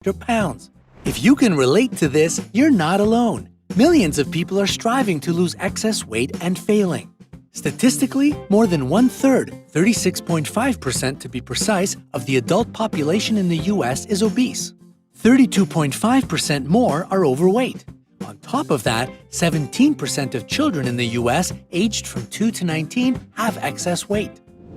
pounds. If you can relate to this, you're not alone. Millions of people are striving to lose excess weight and failing. Statistically, more than 1/3, 36.5% to be precise, of the adult population in the US is obese. 32.5% more are overweight. On top of that, 17% of children in the US aged from 2 to 19 have excess weight.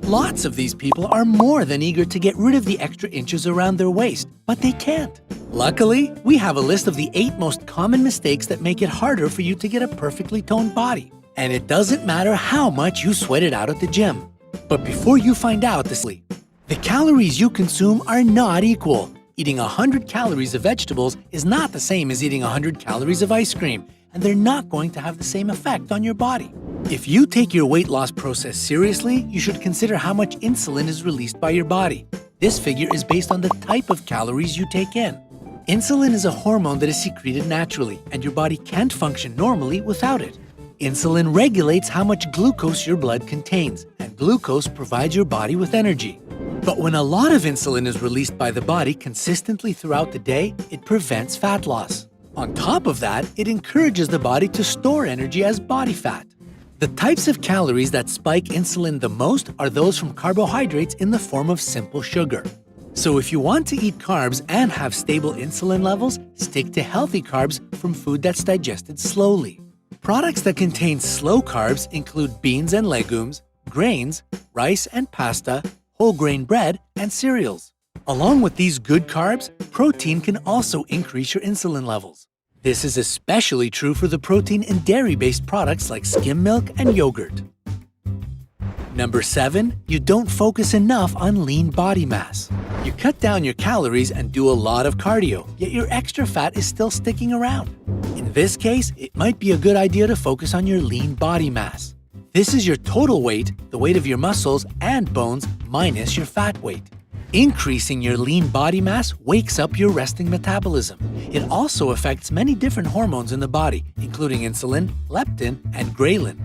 Lots of these people are more than eager to get rid of the extra inches around their waist, but they can't. Luckily, we have a list of the 8 most common mistakes that make it harder for you to get a perfectly toned body. And it doesn't matter how much you sweat it out at the gym. But before you find out the calories you consume are not equal. Eating 100 calories of vegetables is not the same as eating 100 calories of ice cream, and they're not going to have the same effect on your body. If you take your weight loss process seriously, you should consider how much insulin is released by your body. This figure is based on the type of calories you take in. Insulin is a hormone that is secreted naturally, and your body can't function normally without it. Insulin regulates how much glucose your blood contains, and glucose provides your body with energy. But when a lot of insulin is released by the body consistently throughout the day, it prevents fat loss. On top of that, it encourages the body to store energy as body fat. The types of calories that spike insulin the most are those from carbohydrates in the form of simple sugar. So if you want to eat carbs and have stable insulin levels, stick to healthy carbs from food that's digested slowly. Products that contain slow carbs include beans and legumes, grains, rice and pasta, whole grain bread, and cereals. Along with these good carbs, protein can also increase your insulin levels. This is especially true for the protein in dairy-based products like skim milk and yogurt. Number 7, you don't focus enough on lean body mass. You cut down your calories and do a lot of cardio, yet your extra fat is still sticking around. In this case, it might be a good idea to focus on your lean body mass. This is your total weight, the weight of your muscles and bones minus your fat weight. Increasing your lean body mass wakes up your resting metabolism. It also affects many different hormones in the body, including insulin, leptin, and ghrelin.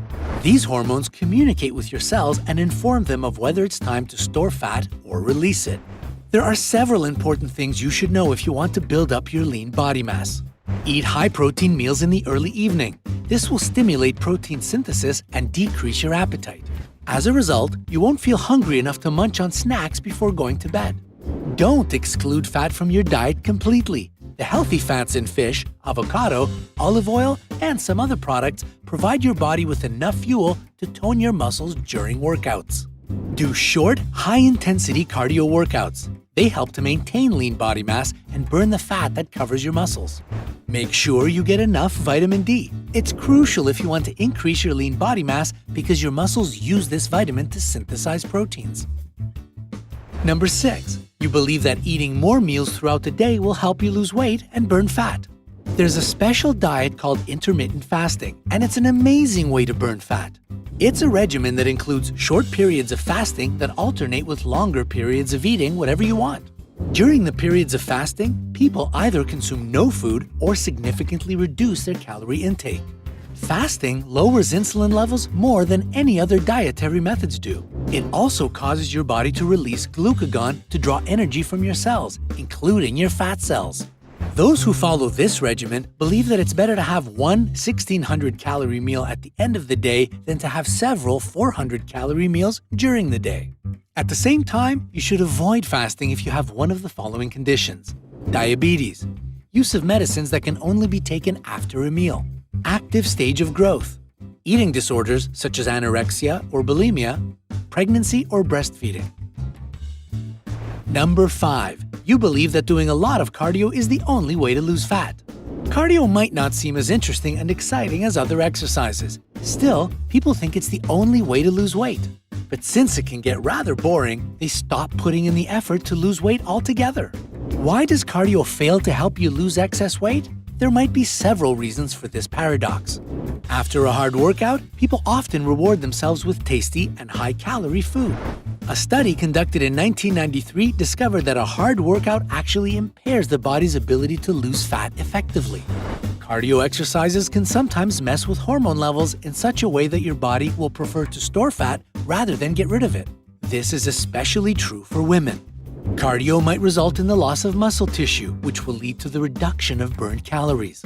These hormones communicate with your cells and inform them of whether it's time to store fat or release it. There are several important things you should know if you want to build up your lean body mass. Eat high-protein meals in the early evening. This will stimulate protein synthesis and decrease your appetite. As a result, you won't feel hungry enough to munch on snacks before going to bed. Don't exclude fat from your diet completely. The healthy fats in fish, avocado, olive oil, and some other products provide your body with enough fuel to tone your muscles during workouts. Do short, high-intensity cardio workouts. They help to maintain lean body mass and burn the fat that covers your muscles. Make sure you get enough vitamin D. It's crucial if you want to increase your lean body mass because your muscles use this vitamin to synthesize proteins. Number 6, you believe that eating more meals throughout the day will help you lose weight and burn fat. There's a special diet called intermittent fasting, and it's an amazing way to burn fat. It's a regimen that includes short periods of fasting that alternate with longer periods of eating whatever you want. During the periods of fasting, people either consume no food or significantly reduce their calorie intake. Fasting lowers insulin levels more than any other dietary methods do. It also causes your body to release glucagon to draw energy from your cells, including your fat cells. Those who follow this regimen believe that it's better to have one 1,600-calorie meal at the end of the day than to have several 400-calorie meals during the day. At the same time, you should avoid fasting if you have one of the following conditions: diabetes, use of medicines that can only be taken after a meal, active stage of growth, eating disorders such as anorexia or bulimia, pregnancy or breastfeeding. Number 5. You believe that doing a lot of cardio is the only way to lose fat. Cardio might not seem as interesting and exciting as other exercises. Still, people think it's the only way to lose weight. But since it can get rather boring, they stop putting in the effort to lose weight altogether. Why does cardio fail to help you lose excess weight? There might be several reasons for this paradox. After a hard workout, people often reward themselves with tasty and high-calorie food. A study conducted in 1993 discovered that a hard workout actually impairs the body's ability to lose fat effectively. Cardio exercises can sometimes mess with hormone levels in such a way that your body will prefer to store fat rather than get rid of it. This is especially true for women. Cardio might result in the loss of muscle tissue, which will lead to the reduction of burned calories.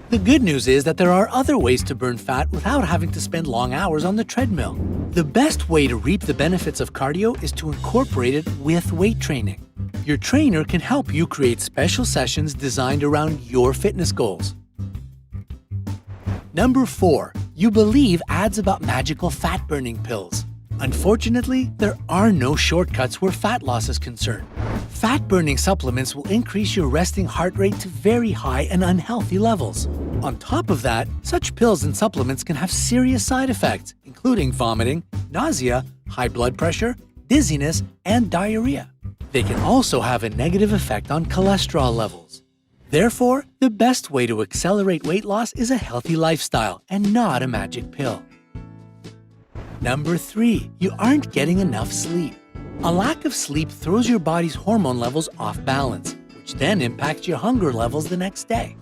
The good news is that there are other ways to burn fat without having to spend long hours on the treadmill. The best way to reap the benefits of cardio is to incorporate it with weight training. Your trainer can help you create special sessions designed around your fitness goals. Number 4. You believe ads about magical fat-burning pills. Unfortunately, there are no shortcuts where fat loss is concerned. Fat-burning supplements will increase your resting heart rate to very high and unhealthy levels. On top of that, such pills and supplements can have serious side effects, including vomiting, nausea, high blood pressure, dizziness, and diarrhea. They can also have a negative effect on cholesterol levels. Therefore, the best way to accelerate weight loss is a healthy lifestyle and not a magic pill. Number 3. You aren't getting enough sleep. A lack of sleep throws your body's hormone levels off balance, which then impacts your hunger levels the next day.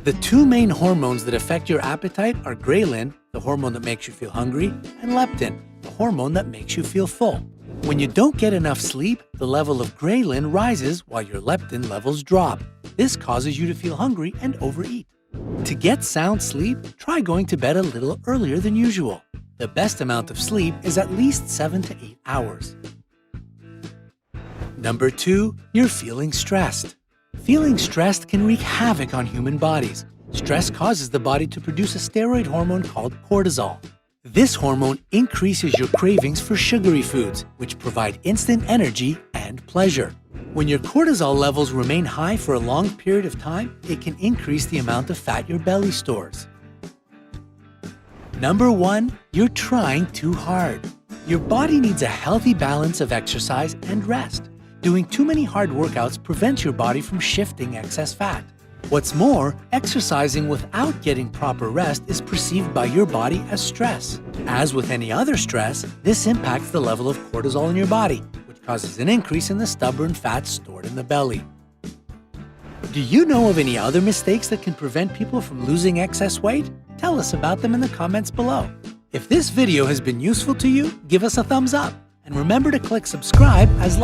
The two main hormones that affect your appetite are ghrelin, the hormone that makes you feel hungry, and leptin, the hormone that makes you feel full. When you don't get enough sleep, the level of ghrelin rises while your leptin levels drop. This causes you to feel hungry and overeat. To get sound sleep, try going to bed a little earlier than usual. The best amount of sleep is at least 7 to 8 hours. Number 2. You're feeling stressed. Feeling stressed can wreak havoc on human bodies. Stress causes the body to produce a steroid hormone called cortisol. This hormone increases your cravings for sugary foods, which provide instant energy and pleasure. When your cortisol levels remain high for a long period of time, it can increase the amount of fat your belly stores. Number 1. You're trying too hard. Your body needs a healthy balance of exercise and rest. Doing too many hard workouts prevents your body from shifting excess fat. What's more, exercising without getting proper rest is perceived by your body as stress. As with any other stress, this impacts the level of cortisol in your body, which causes an increase in the stubborn fat stored in the belly. Do you know of any other mistakes that can prevent people from losing excess weight? Tell us about them in the comments below. If this video has been useful to you, give us a thumbs up. And remember to click subscribe as